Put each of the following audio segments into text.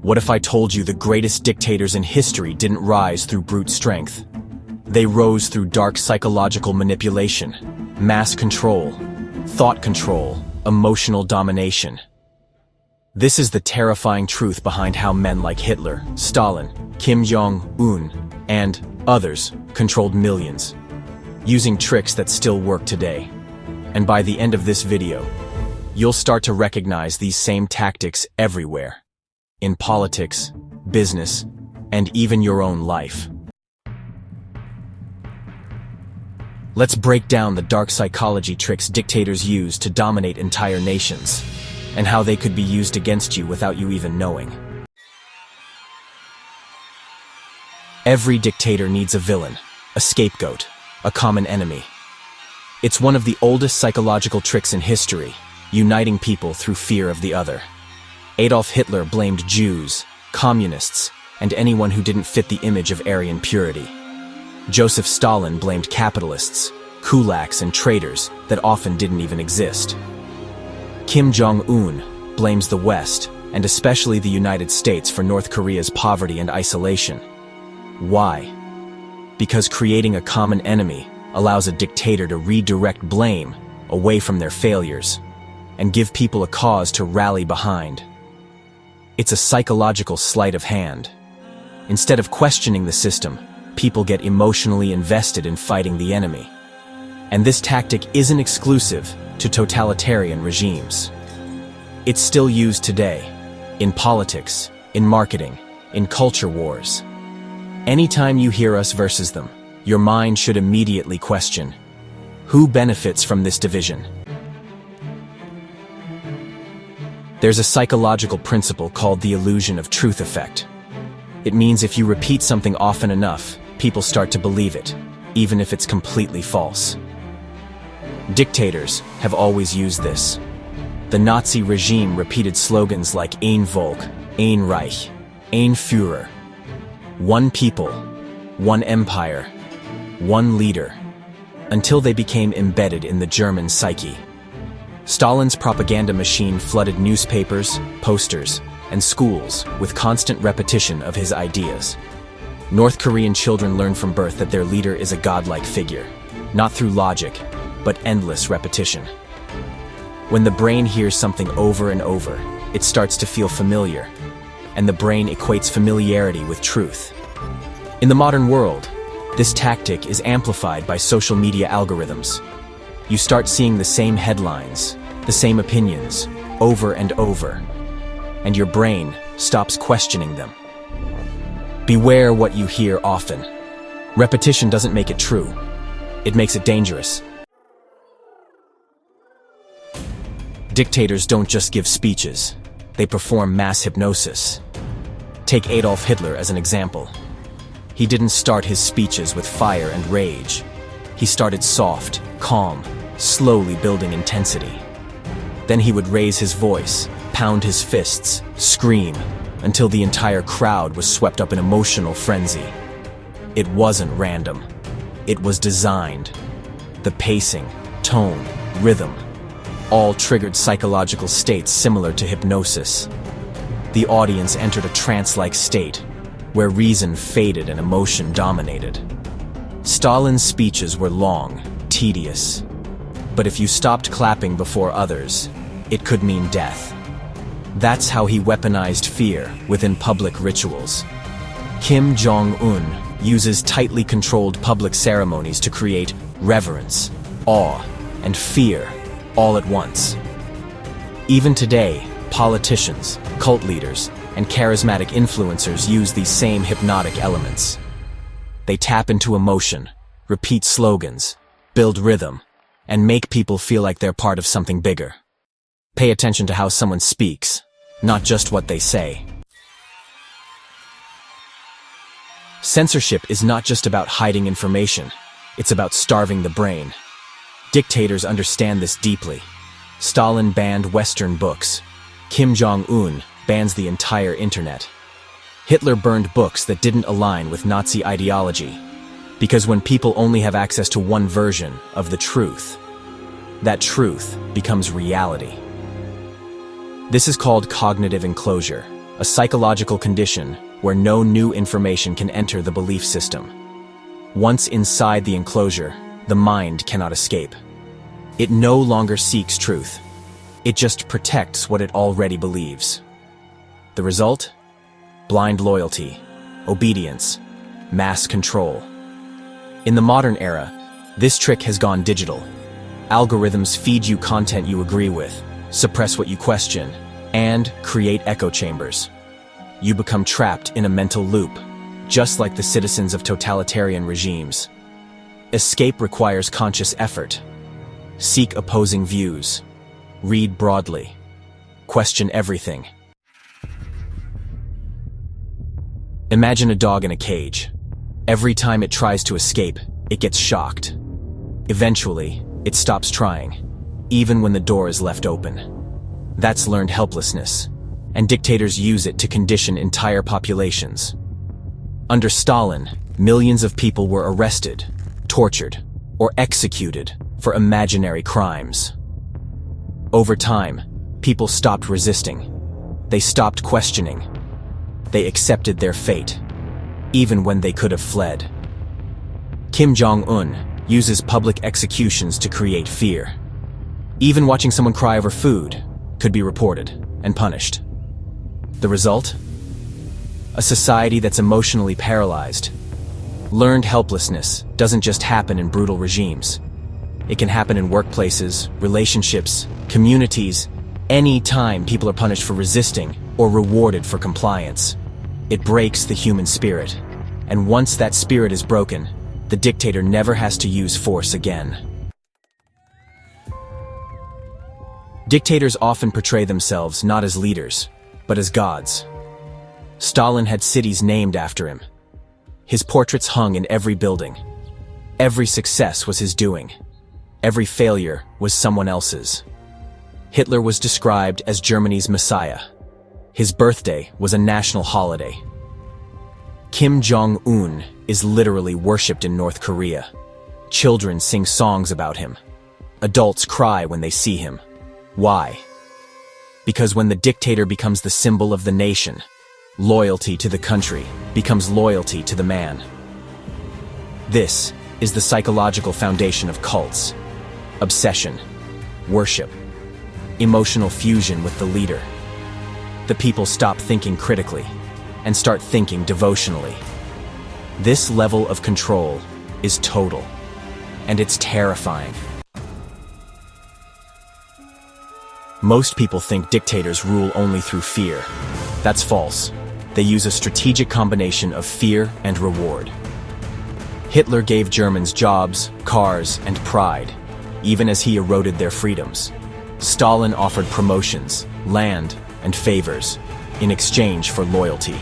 What if I told you the greatest dictators in history didn't rise through brute strength? They rose through dark psychological manipulation, mass control, thought control, emotional domination. This is the terrifying truth behind how men like Hitler, Stalin, Kim Jong Un, and others controlled millions, using tricks that still work today. And by the end of this video, you'll start to recognize these same tactics everywhere. In politics, business, and even your own life. Let's break down the dark psychology tricks dictators use to dominate entire nations, and how they could be used against you without you even knowing. Every dictator needs a villain, a scapegoat, a common enemy. It's one of the oldest psychological tricks in history, uniting people through fear of the other. Adolf Hitler blamed Jews, communists, and anyone who didn't fit the image of Aryan purity. Joseph Stalin blamed capitalists, kulaks, and traitors that often didn't even exist. Kim Jong Un blames the West, and especially the United States, for North Korea's poverty and isolation. Why? Because creating a common enemy allows a dictator to redirect blame away from their failures and give people a cause to rally behind. It's a psychological sleight of hand. Instead of questioning the system, people get emotionally invested in fighting the enemy. And this tactic isn't exclusive to totalitarian regimes. It's still used today, in politics, in marketing, in culture wars. Anytime you hear us versus them, your mind should immediately question, who benefits from this division? There's a psychological principle called the illusion of truth effect. It means if you repeat something often enough, people start to believe it, even if it's completely false. Dictators have always used this. The Nazi regime repeated slogans like Ein Volk, Ein Reich, Ein Führer. One people, one empire, one leader, until they became embedded in the German psyche. Stalin's propaganda machine flooded newspapers, posters, and schools with constant repetition of his ideas. North Korean children learn from birth that their leader is a godlike figure, not through logic, but endless repetition. When the brain hears something over and over, it starts to feel familiar, and the brain equates familiarity with truth. In the modern world, this tactic is amplified by social media algorithms. You start seeing the same headlines, the same opinions, over and over, and your brain stops questioning them. Beware what you hear often. Repetition doesn't make it true. It makes it dangerous. Dictators don't just give speeches. They perform mass hypnosis. Take Adolf Hitler as an example. He didn't start his speeches with fire and rage. He started soft, calm, slowly building intensity. Then he would raise his voice, pound his fists, scream, until the entire crowd was swept up in emotional frenzy. It wasn't random. It was designed. The pacing, tone, rhythm, all triggered psychological states similar to hypnosis. The audience entered a trance-like state, where reason faded and emotion dominated. Stalin's speeches were long, tedious. But if you stopped clapping before others, it could mean death. That's how he weaponized fear within public rituals. Kim Jong Un uses tightly controlled public ceremonies to create reverence, awe, and fear all at once. Even today, politicians, cult leaders, and charismatic influencers use these same hypnotic elements. They tap into emotion, repeat slogans, build rhythm, and make people feel like they're part of something bigger. Pay attention to how someone speaks, not just what they say. Censorship is not just about hiding information, it's about starving the brain. Dictators understand this deeply. Stalin banned Western books. Kim Jong Un bans the entire internet. Hitler burned books that didn't align with Nazi ideology, because when people only have access to one version of the truth, that truth becomes reality. This is called cognitive enclosure, a psychological condition where no new information can enter the belief system. Once inside the enclosure, the mind cannot escape. It no longer seeks truth. It just protects what it already believes. The result? Blind loyalty, obedience, mass control. In the modern era, this trick has gone digital. Algorithms feed you content you agree with, suppress what you question, and create echo chambers. You become trapped in a mental loop, just like the citizens of totalitarian regimes. Escape requires conscious effort. Seek opposing views. Read broadly. Question everything. Imagine a dog in a cage. Every time it tries to escape, it gets shocked. Eventually, it stops trying, even when the door is left open. That's learned helplessness, and dictators use it to condition entire populations. Under Stalin, millions of people were arrested, tortured, or executed for imaginary crimes. Over time, people stopped resisting. They stopped questioning. They accepted their fate, even when they could have fled. Kim Jong Un uses public executions to create fear. Even watching someone cry over food could be reported and punished. The result? A society that's emotionally paralyzed. Learned helplessness doesn't just happen in brutal regimes. It can happen in workplaces, relationships, communities, any time people are punished for resisting or rewarded for compliance. It breaks the human spirit, and once that spirit is broken, the dictator never has to use force again. Dictators often portray themselves not as leaders, but as gods. Stalin had cities named after him. His portraits hung in every building. Every success was his doing. Every failure was someone else's. Hitler was described as Germany's messiah. His birthday was a national holiday. Kim Jong Un is literally worshipped in North Korea. Children sing songs about him. Adults cry when they see him. Why? Because when the dictator becomes the symbol of the nation, loyalty to the country becomes loyalty to the man. This is the psychological foundation of cults. Obsession, worship, emotional fusion with the leader. The people stop thinking critically and start thinking devotionally. This level of control is total, and it's terrifying. Most people think dictators rule only through fear. That's false. They use a strategic combination of fear and reward. Hitler gave Germans jobs, cars, and pride, even as he eroded their freedoms. Stalin offered promotions, land, and favors in exchange for loyalty.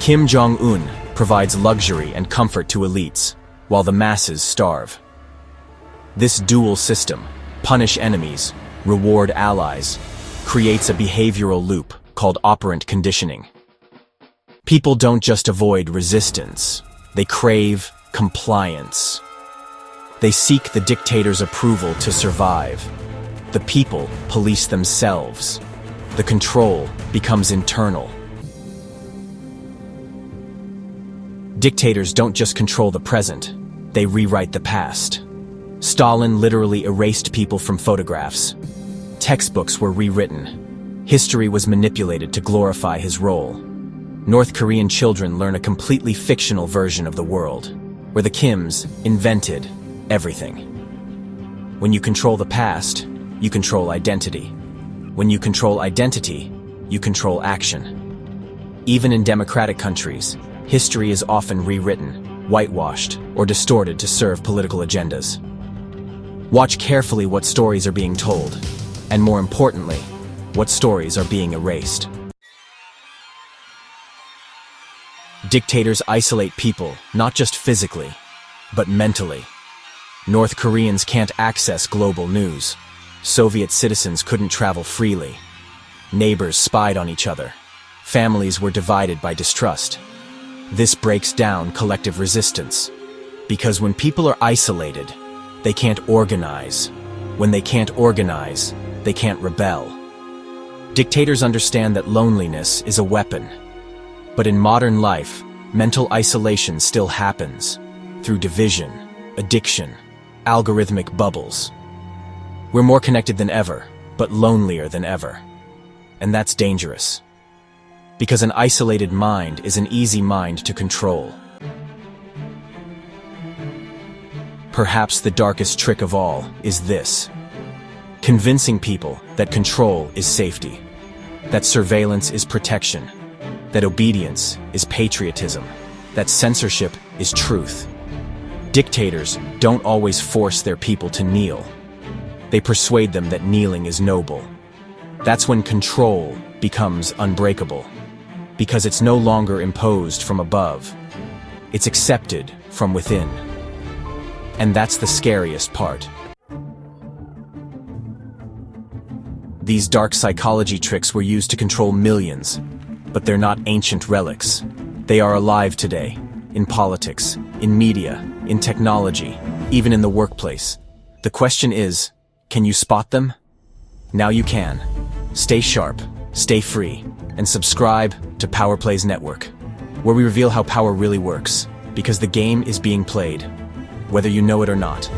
Kim Jong Un provides luxury and comfort to elites, while the masses starve. This dual system, punish enemies, reward allies, creates a behavioral loop called operant conditioning. People don't just avoid resistance, they crave compliance. They seek the dictator's approval to survive. The people police themselves. The control becomes internal. Dictators don't just control the present, they rewrite the past. Stalin literally erased people from photographs. Textbooks were rewritten. History was manipulated to glorify his role. North Korean children learn a completely fictional version of the world, where the Kims invented everything. When you control the past, you control identity. When you control identity, you control action. Even in democratic countries, history is often rewritten, whitewashed, or distorted to serve political agendas. Watch carefully what stories are being told, and more importantly, what stories are being erased. Dictators isolate people, not just physically, but mentally. North Koreans can't access global news. Soviet citizens couldn't travel freely. Neighbors spied on each other. Families were divided by distrust. This breaks down collective resistance. Because when people are isolated, they can't organize. When they can't organize, they can't rebel. Dictators understand that loneliness is a weapon. But in modern life, mental isolation still happens through division, addiction, algorithmic bubbles. We're more connected than ever, but lonelier than ever. And that's dangerous. Because an isolated mind is an easy mind to control. Perhaps the darkest trick of all is this: convincing people that control is safety, that surveillance is protection, that obedience is patriotism, that censorship is truth. Dictators don't always force their people to kneel. They persuade them that kneeling is noble. That's when control becomes unbreakable, because it's no longer imposed from above. It's accepted from within. And that's the scariest part. These dark psychology tricks were used to control millions, but they're not ancient relics. They are alive today, in politics, in media, in technology, even in the workplace. The question is, can you spot them? Now you can. Stay sharp, stay free, and subscribe to Power Plays Network, where we reveal how power really works, because the game is being played, whether you know it or not.